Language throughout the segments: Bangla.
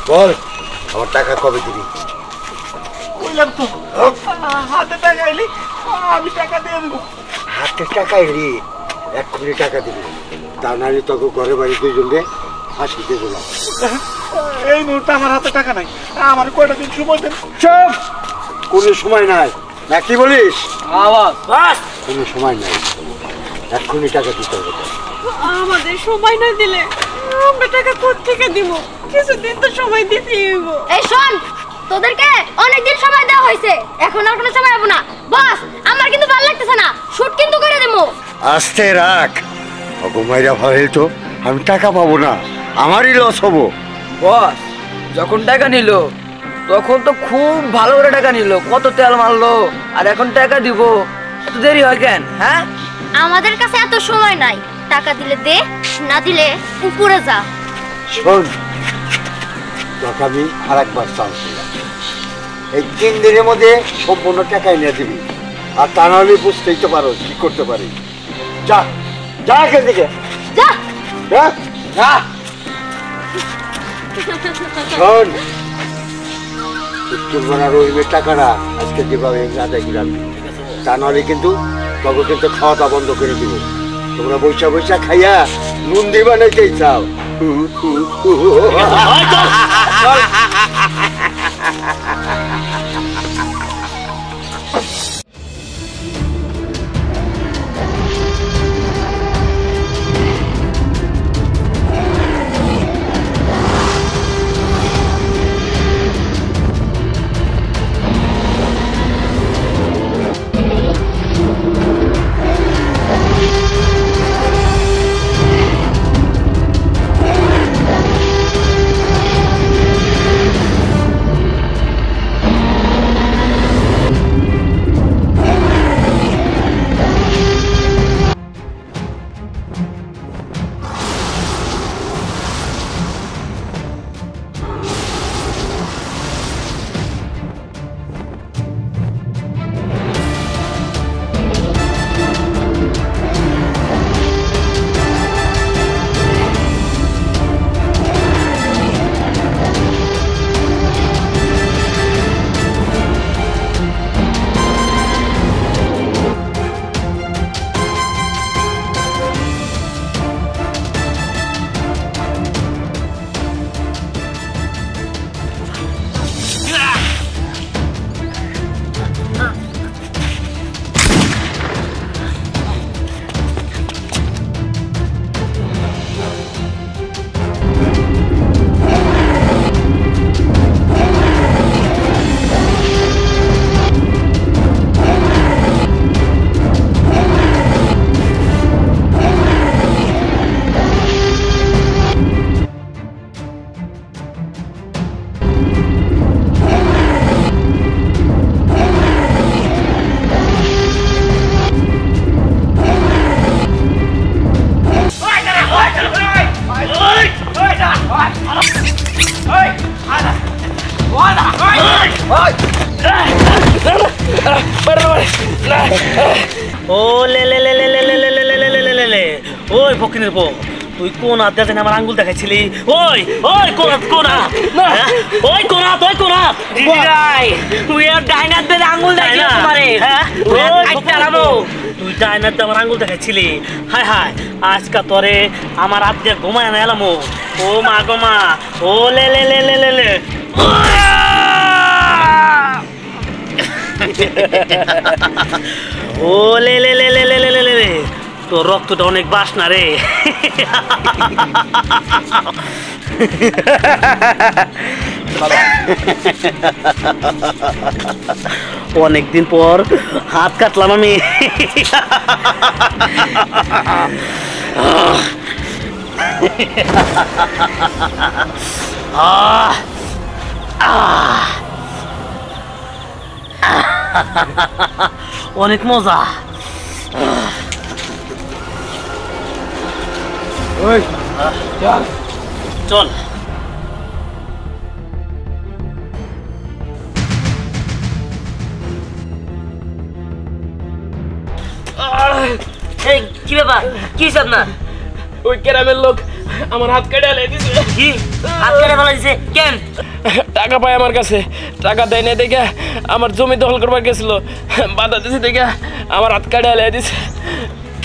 বল আমার টাকা কবে দিবি? বললাম তো হাতে টাকা এলি আমি টাকা দিয়ে দেবো। হাতে টাকা এলি এক্ষুনি টাকা দিবি, তা নাহলে তোকে ঘরে বাড়ি দুইজনকে ফাঁসি দিয়ে দিলাম। এই মুহূর্তে আমার হাতে টাকা নাই, আমার কয়টা দিন সময় দেন। চুপ, কোনো সময় নাই না কি বলিস? বাস কোনো সময় নাই, এক্ষুনি টাকা দিতে হবে। আমাদের সময় না দিলে আমরা টাকা কোত্থেকে দিব? কিছুদিন তো সময় দিতে হইব। এই শোন, তোদেরকে অনেকদিন সময় দেওয়া হয়েছে, এখন আর কোনো সময় হবে না। বস, আমার কিন্তু ভালো লাগতেছে না, শুট কিন্তু করে দেবো। আস্তে রাখ, অগমাইরা ভালো তো আমি টাকা পাবো না, আমারই লস হবো। বস যখন টাকা নিল তখন তো খুব ভালো করে টাকা নিল, কত তেল মারলো, আর এখন টাকা দিব, এত দেরি হয় কেন? হ্যাঁ আমাদের কাছে এত সময় নাই, টাকা দিলে দে, না দিলে উপরে যা। শোন, তোকে আমি আর একবার চান্স দিলাম, এই 3 দিনের মধ্যে সম্পূর্ণ টাকা এনে দিবি, আর তা নাহলে বুঝতেই তো পারো কি করতে পারি। যা যা এখান থেকে যা। যা। শোন, উত্তরবঙ্গের রহিমের টাকাটা আজকে যেভাবে আদায় করে আনবি, তা নাহলে কিন্তু তবে কিন্তু খাওয়া দাওয়া বন্ধ করে দিব। তোমরা বৈশা বৈশা খাইয়া নুন দিবা নাইতেই চাও। ও লে লে লে লে লে লে লে লে লে লে লে লে ওই ফকিনের বউ, তুই কোন হাত দিয়ে আমার আঙ্গুল দেখাইছিলি? ওই ওই কোন হাত, কোন হাত, ওই কোন হাত, ওই কোন হাত? দিদিরাই তুই আর ডাইনার দিয়ে আঙ্গুল দেখাইছিস তোমারে? হ্যাঁ ওই চালাবো, তুই ডাইনার দিয়ে আমার আঙ্গুল দেখাইছিলি। হায় হায়, আজকা তোরে আমার হাত দিয়ে ঘুমায় না এলাম। ও মা গো মা, ও লে লে লে লে লে লে ও লে লে লে লে লে লে লে লে, তোর রক্তটা অনেক বাসনা রে। অনেকদিন পর হাত কাটলাম আমি। অনেক মজা। চল এই কি ব্যাপার, কি হিসাব না? ওই গ্রামের লোক আমার হাত কেটে আলাই দিছে। কি হাত কেটে ফেলা দিছে কেন? টাকা পায় আমার কাছে, টাকা দেয় না দেখে আমার জমি দখল করবার গেছিল, বাধা দিছে দেখে আমার হাত কেটে আলাই দিছে।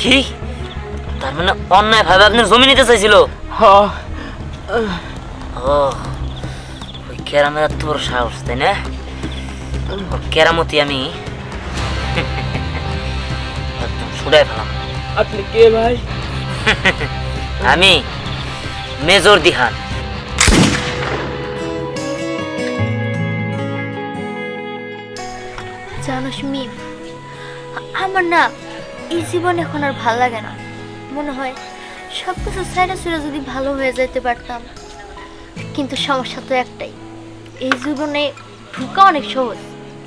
কি তার মানে অন্যায় ভাবে আপনার জমি নিতে চাইছিল? হ ও ওই কেরামের এত বড় সাহস, তাই না? ওর কেরামতি আমি একদম ছুড়াই ফেলাম। আপনি কে ভাই? আমি মেজর দিহান। জানোস মিম, আমার না এই জীবন এখন আর ভালো লাগে না। মনে হয় সব কিছু সাইডে সুরে যদি ভালো হয়ে যেতে পারতাম, কিন্তু সমস্যা তো একটাই, এই জীবনে ঢুকা অনেক সহজ,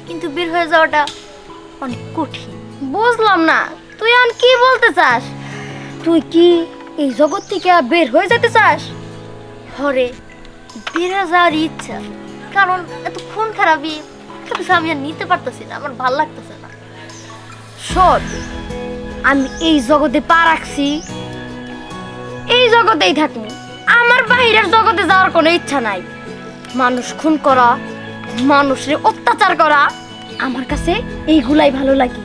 কিন্তু বের হয়ে যাওয়াটা অনেক কঠিন। বুঝলাম না তুই এখন কি বলতে চাস? তুই কি এই জগৎ থেকে বের হয়ে যেতে চাস? হরে, বের হয়ে যাওয়ার ইচ্ছা, কারণ এত খুন খারাপই আমি আর নিতে পারতেছি না, আমার ভাল লাগতেছে না। শোন, আমি এই জগতে পা রাখছি, এই জগতেই থাকবো, আমার বাহিরের জগতে যাওয়ার কোনো ইচ্ছা নাই। মানুষ খুন করা, মানুষের অত্যাচার করা, আমার কাছে এইগুলাই ভালো লাগে।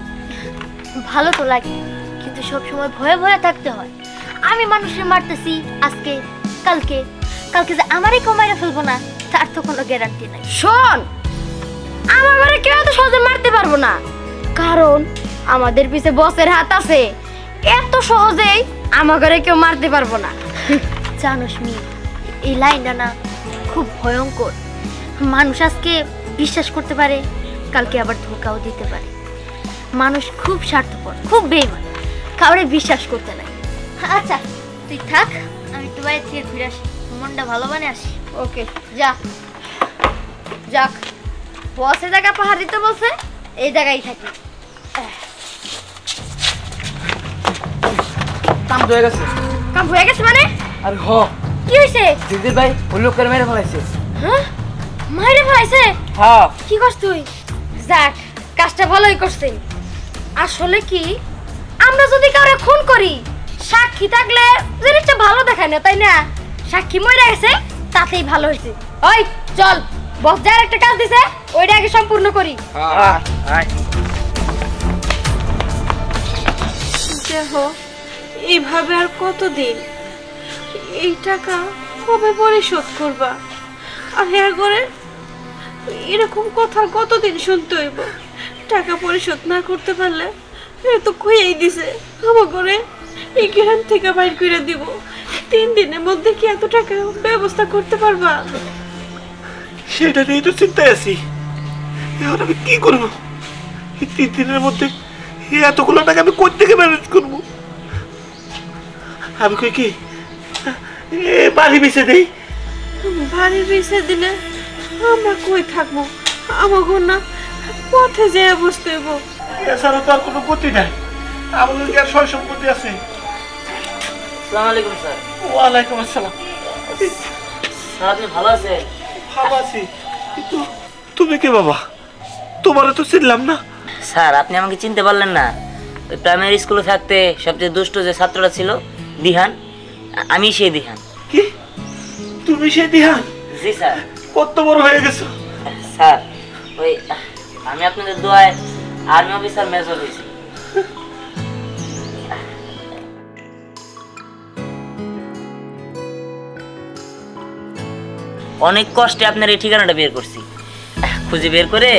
ভালো তো লাগে, কিন্তু সবসময় ভয়ে ভয়ে থাকতে হয়। আমি মানুষের মারতেছি আজকে, কালকে কালকে যে আমারই কমাইরা ফেলবো না তার তো কোনো গ্যারান্টি নাই। শোন, আমার ঘরে কেউ এত সহজে মারতে পারবো না, কারণ আমাদের পিছে বসের হাত আছে। এত সহজেই আমার ঘরে কেউ মারতে পারবো না। জানোস মি, এই লাইনটা না খুব ভয়ঙ্কর। মানুষ আজকে বিশ্বাস করতে পারে, কালকে আবার ধোকাও দিতে পারে। মানুষ খুব স্বার্থপর, খুব বেইমান, কাউরে বিশ্বাস করতে নাই। আচ্ছা তুই থাক, আমি তো বাইরে থেকে ঘুরে আসি, মনটা ভালো বানে আসি। ওকে যা। যাক, বসে জায়গা পাহাড় দিতে বলছে, এই জায়গায় থাকি। কাম হয়ে গেছে। কাম হয়ে গেছে মানে? আর হ, কি হয়েছে? দিদির ভাই ওই লোকের মেরে ফেলাইছে। হ্যাঁ, মাইরে ফেলাইছে? হ্যাঁ। কি করছ তুই? যাক, কাজটা ভালোই করছে। আসলে কি, আমরা যদি কাউরে খুন করি, সাক্ষী থাকলে জিনিসটা ভালো দেখায় না, তাই না? সাক্ষী মরে গেছে, তাতেই ভালো হয়েছে। ওই চল, বস যার একটা কাজ দিছে ওইটা আগে সম্পূর্ণ করি। দেখো, এইভাবে আর কতদিন? এই টাকা কবে পরিশোধ করবা? আর হ্যাঁ করে এরকম কথা কতদিন শুনতে হইব? টাকা পরিশোধ না করতে পারলে এ তো খুঁয়েই দিছে আমার করে এই গ্রাম থেকে বাইর করে দিব। 3 দিনের মধ্যে কি এত টাকা ব্যবস্থা করতে পারবা? সেটা নিয়ে তো চিন্তায় আছি। এখন আমি কি করবো? এই 3 দিনের মধ্যে এতগুলো টাকা আমি কোথা থেকে ম্যানেজ করবো? আমি কই কি বাড়ি বেঁচে দেই? বাড়ি বেঁচে দিলে আমরা কই থাকবো? আমাকে না পথে যেয়ে বসতে হইব। এছাড়া তো আর কোনো গতি নাই। আমাদের কি আর সয় সম্পত্তি আছে? আসসালামু আলাইকুম স্যার। ওয়ালাইকুম আসসালাম। স্যার আপনি ভালো আছেন? ভালো আছি, কিন্তু তুমি কে বাবা? তোমারও তো চিনলাম না। স্যার আপনি আমাকে চিনতে পারলেন না? ওই প্রাইমারি স্কুলে থাকতে সবচেয়ে দুষ্ট যে ছাত্রটা ছিল দিহান, আমি সেই দিহান। কি তুমি সেই দিহান? জি স্যার। কত বড় হয়ে গেছো? স্যার ওই আমি আপনাদের দোয়ায় আর্মি অফিসার মেজর হয়েছি। অনেক কষ্টে আপনার এই ঠিকানাটা বের করছি, খুঁজে বের করে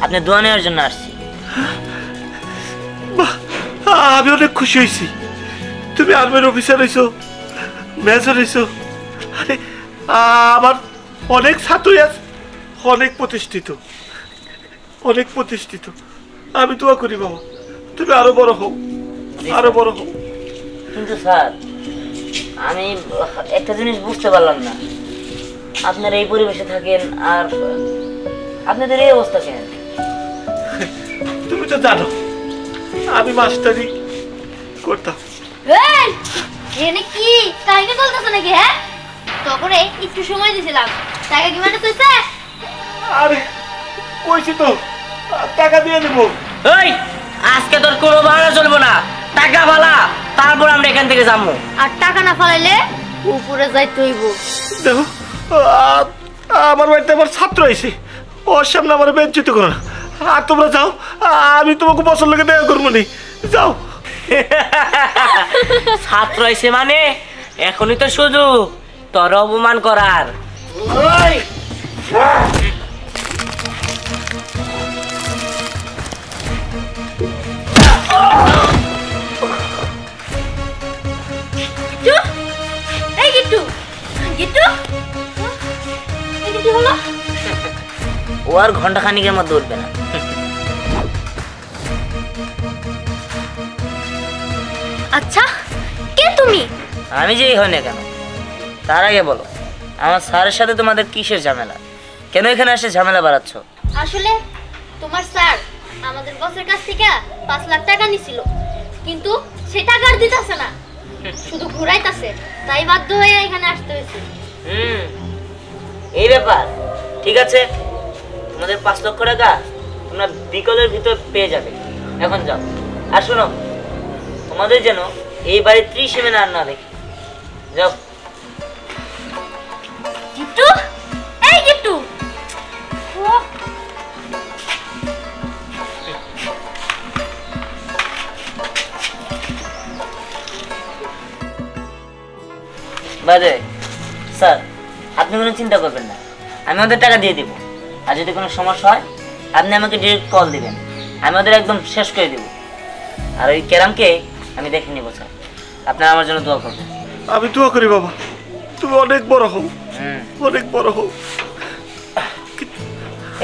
আপনার দোয়া নেওয়ার জন্য আসছি। বাহ, আমি অনেক খুশি হয়েছি। তুমি আর্মির অফিসার হইছো, মেজর হইছো। আরে আমার অনেক ছাত্রই আছে, অনেক প্রতিষ্ঠিত, অনেক প্রতিষ্ঠিত। আমি দোয়া করি বাবা, তুমি আরো বড় হও, আরো বড় হও। কিন্তু স্যার আমি একটা জিনিস বুঝতে পারলাম না, আপনারা এই পরিবেশে থাকেন আর আপনাদের এই অবস্থা কেন? তুমি তো জানো আমি মাস্টারি করতাম। এই এনে কি কাহিনী চলতেছে নাকি? হ্যাঁ, তখন একটু সময় দিছিলাম, টাকা কি মানে তুইছে? আরে কইছি তো টাকা দিয়ে দেবো। এই আজকে তোর কোনো বাহানা চলবো না, টাকা ফালা, তারপর আমরা এখান থেকে যাবো। আর টাকা না ফালাইলে উপরে যাইতে হইব। দেখো আমার বাড়িতে আমার ছাত্র আইছে, ওর সামনে আমার বেঞ্চিত করো না। আর তোমরা যাও, আমি তোমাকে বছর লোকে দেখা করবো নি, যাও। ছাত্র আইছে মানে এখনই তো সুযোগ তোর অপমান করার। এই গিট্টু, গিট্টু, এই কি হলো? ও আর ঘন্টা খানিকের মধ্যে উঠবে না। আচ্ছা, কে তুমি? আমি যেই হয় না কেন, তার আগে বলো আমার স্যারের সাথে তোমাদের কিসের ঝামেলা? কেন এখানে এসে ঝামেলা বাড়াচ্ছ? আসলে তোমার স্যার আমাদের বসের কাছ থেকে 5 লাখ টাকা নিছিল, কিন্তু সে টাকা আর দিতেছে না, শুধু ঘুরাইতেছে। তাই বাধ্য হয়ে এখানে আসতে হয়েছে। এই ব্যাপার, ঠিক আছে, তোমাদের 5 লক্ষ টাকা তোমরা বিকলের ভিতর পেয়ে যাবে। এখন যাও। আর শোনো, তোমাদের যেন এই বাড়ির 30 এমএন আর না দেখি। যাও। গিট্টু, এই গিট্টু, বাজে স্যার, আপনি কোনো চিন্তা করবেন না, আমি ওদের টাকা দিয়ে দিব। আর যদি কোনো সমস্যা হয় আপনি আমাকে ডিরেক্ট কল দিবেন, আমি ওদের একদম শেষ করে দেব। আর ওই ক্যারামকে আমি দেখে নিব স্যার, আপনারা আমার জন্য দোয়া করবেন। আমি দোয়া করি বাবা, তুমি অনেক বড় হও, অনেক বড় হও।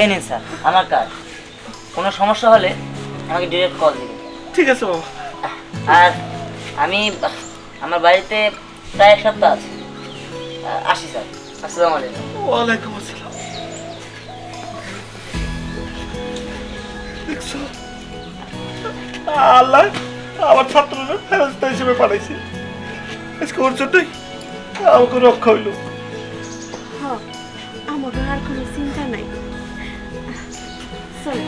এই নিন স্যার আমার কাজ, কোনো সমস্যা হলে আমাকে ডিরেক্ট কল দিবেন। ঠিক আছে বাবা। আর আমি আমার বাড়িতে প্রায় 1 সপ্তাহ আছে, আসি স্যার। আসসালামু আলাইকুম। ওয়ালাইকুম আসসালাম। দেখছো, আল্লাহ আমার ছাত্ররা ফেরস্তা হিসেবে পাঠাইছে, আজকে ওর জন্যই আমাকে রক্ষা হইল। আমাদের আর কোনো চিন্তা নাই। চল।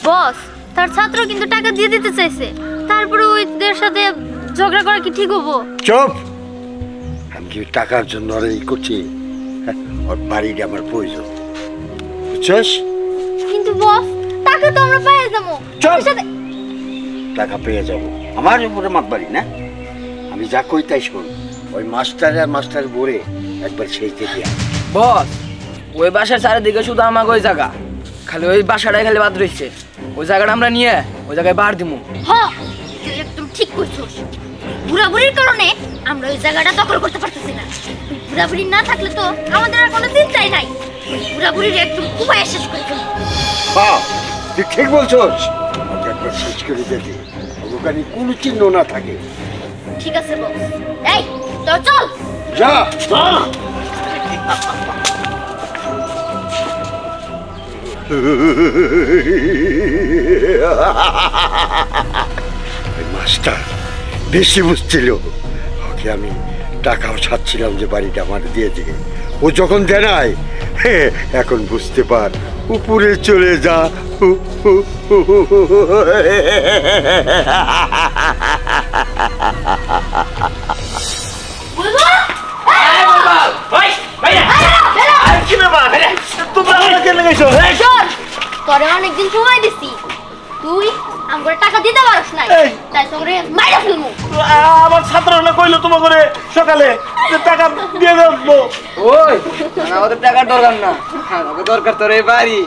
বস, তার ছাত্র কিন্তু টাকা দিয়ে দিতে চাইছে, তারপরে ওইদের সাথে ঝগড়া করা কি ঠিক হবো? চুপ! আমি কি টাকার জন্য আর এই করছি? ওর বাড়িটা আমার প্রয়োজন, বুঝছস? কিন্তু বস, টাকা তো আমরা পেয়ে যাবো। চুপ! টাকা পেয়ে যাবো, আমার উপরে মাত বাড়ি না? আমি যা কই তাই শোন। ওই মাস্টার আর মাস্টার বলে একবার সেই থেকে বস, ওই বাসার চারিদিকে শুধু আমাকে ওই জায়গা, খালি ওই বাসাটাই খালি বাদ রয়েছে। ওই জায়গাটা আমরা নিয়ে ওই জায়গায় বার দিমু। হ্যাঁ, তুই একদম ঠিক কইছস। বুড়াবুড়ির কারণে আমরা ওই জায়গাটা দখল করতে পারতেছি না। বুড়াবুড়ি না থাকলে তো আমাদের আর কোনো চিন্তাই নাই। বুড়াবুড়ির একদম উপায় শেষ করে ফেলবো। বাহ, তুই ঠিক বলছস। ওকে একবার শেষ করে দিতে, ওখানে কোনো চিহ্ন না থাকে। ঠিক আছে বস, এই তো চল। যা। মাস্টার বেশি বুঝছিল, ওকে আমি টাকাও ছাড়ছিলাম যে বাড়িটা আমার দিয়ে দিকে। ও যখন জানায়, এখন বুঝতে পার, উপরে চলে যা। তোরে অনেকদিন সময় দিছি, তুই আমার টাকা দিতে পারছ না, তাই তোরে মাইরা ফেলমু। আমার ছাত্ররা কইলো তোমার করে সকালে যে টাকা দিয়ে দেবো। ওই আমাদের টাকার দরকার না, আমাকে দরকার তোর এই বাড়ি।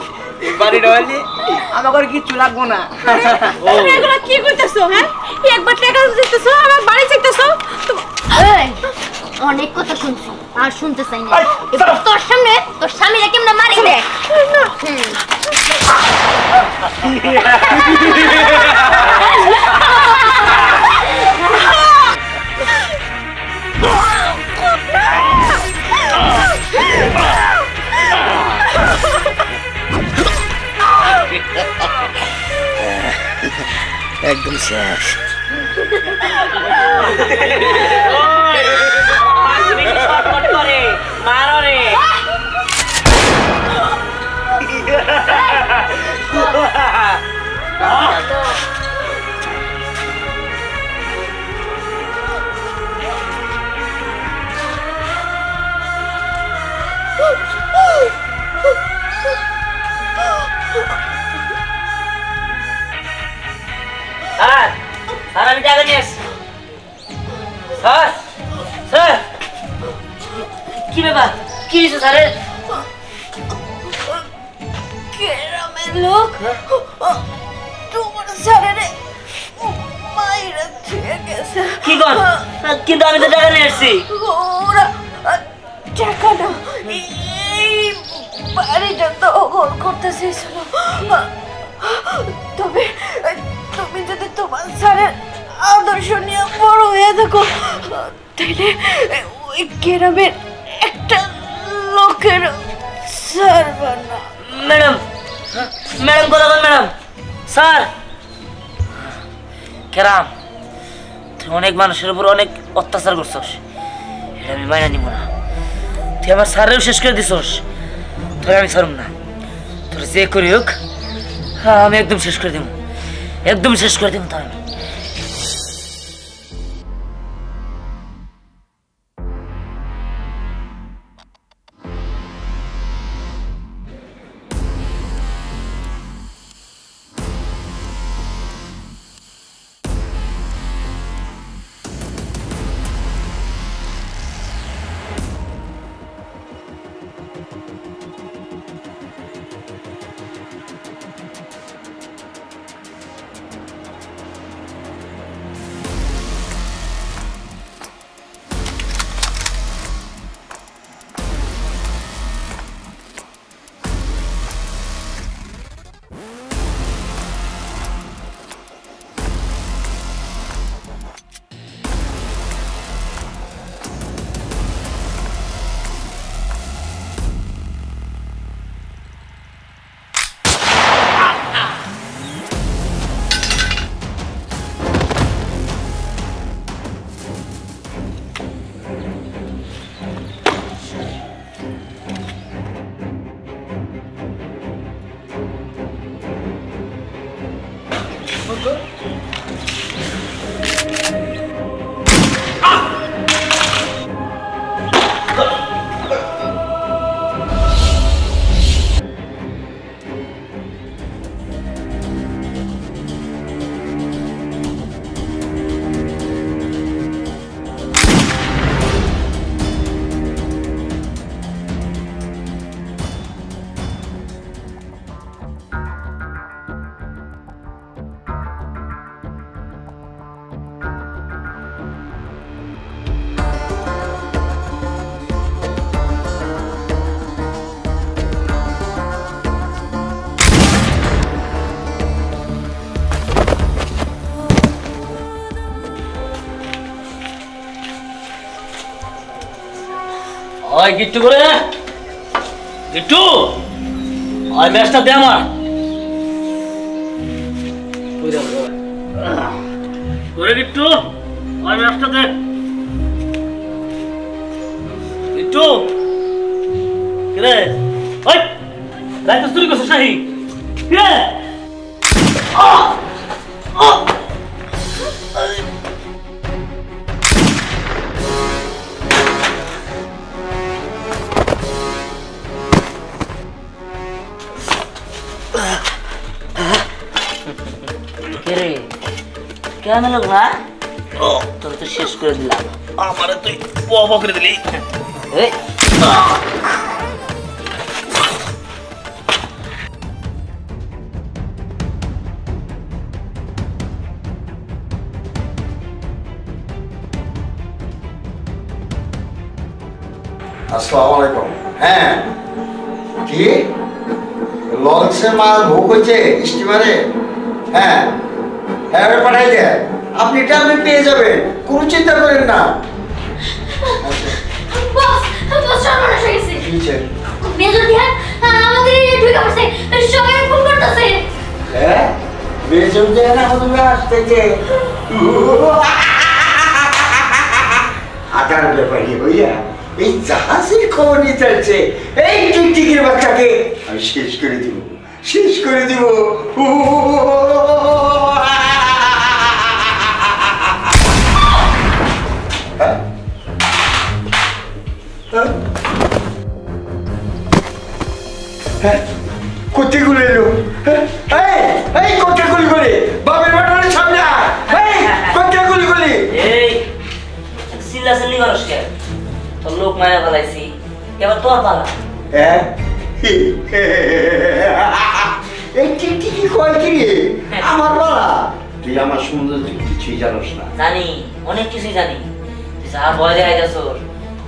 এই বাড়িটা হইলে আমাকে কিচ্ছু লাগবো না। তুমি এগুলো কি কইতেছো? হ্যাঁ, একবার টাকা দিতেছো, আমার বাড়ি চাইতেছো। এই, অনেক কথা শুনছি আর শুনতে চাই না। এবার তোর সামনে তোর স্বামীরা কেমনে মারি দেখ। একদম শেষ। মারো রে। স্যার স্যার কি ব্যাপার কি হয়েছে স্যারের গ্রামের লোক তোমার স্যারের মাইরা ছুঁয়ে গেছে। কি কর কিন্তু আমি তো টাকা নিয়ে আসছি। ওরা টাকা না এই বাড়িটা দখল করতে চেয়েছিল। তবে তুমি যদি তোমার স্যারের আদর্শ নিয়ে বড় হয়ে থাকো তাহলে ওই গ্রামের একটা লোকের ছাড়বা না। ম্যাডাম ম্যাডাম কথা বল ম্যাডাম স্যার কেরাম তুই অনেক মানুষের উপর অনেক অত্যাচার করছস এটা আমি মাইনা নিব না। তুই আমার স্যারেও শেষ করে দিছস তোর আমি ছাড়ুম না। তোর যে করি হোক আমি একদম শেষ করে দিব একদম শেষ করে দিব তোর আমি। ওই গিট্টু করে গিট্টু ওই ম্যাচটা দে আমার করে গিট্টু ওই ম্যাচটা দে গিট্টু কে ওই রাইত চুরি করছিস নাকি কে কেন লোক না তোর তো শেষ করে দিলাম আমারে তুই বাবা করে দিলি এই আসসালামু আলাইকুম। হ্যাঁ কি লঞ্চে মাল ভোগ হয়েছে স্টিমারে? হ্যাঁ হ্যাঁ পাঠাই দেয় আপনি টাইমে পেয়ে যাবেন, কোনো চিন্তা করেন না। বস বস সর্বনাশ হয়ে গেছে। কি হয়েছে? মেজর ধ্যান আমাদের এই ঢুকে পড়ছে, সবাই ফোন করতেছে। হ্যাঁ মেজর ধ্যান আমাদের আসতেছে। আকার ব্যাপারই হইয়া এই জাহাজের খবর নিতে চাইছে। এই টিকটিকির বাচ্চাকে আমি শেষ করে দিব, শেষ করে দিব। কোথায় গুলো এলো? এই কোথায় গুলি করে বাপের বাটার সামনে কোথায় গুলি গুলি? এই চিল্লা চিল্লি করস কে? তোর লোক মায়া ফেলাইছি, এবার তোর পালা। হ্যাঁ এই কি কয় কি রে আমার বাবা, তুই আমার সুন্দর কিছুই জানোস না। জানি, অনেক কিছুই জানি। তুই যা ভয় দেখাই যাচ্ছ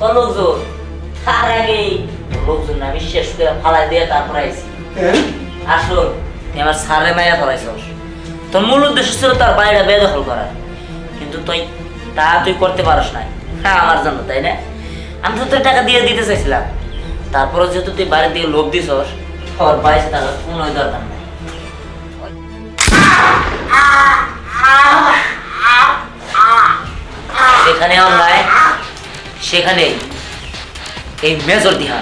তোর লোকজন, তার আগেই তোর লোকজন আমি শেষ করে ফালাই দিয়ে তারপর আইছি। আসল তুই আমার সারে মায়া ফেলাইছস। তোর মূল উদ্দেশ্য ছিল তার বাড়িটা বেদখল করা, কিন্তু তুই করতে পারস না। হ্যাঁ আমার জন্য, তাই না? আমি তো তোর টাকা দিয়ে দিতে চাইছিলাম, তারপরে যেহেতু তুই বাড়ির দিকে লোভ দিছস, তোর বাইরে টাকা কোনো দরকার নাই। যেখানে অন্যায় সেখানে এই মেজর দিহা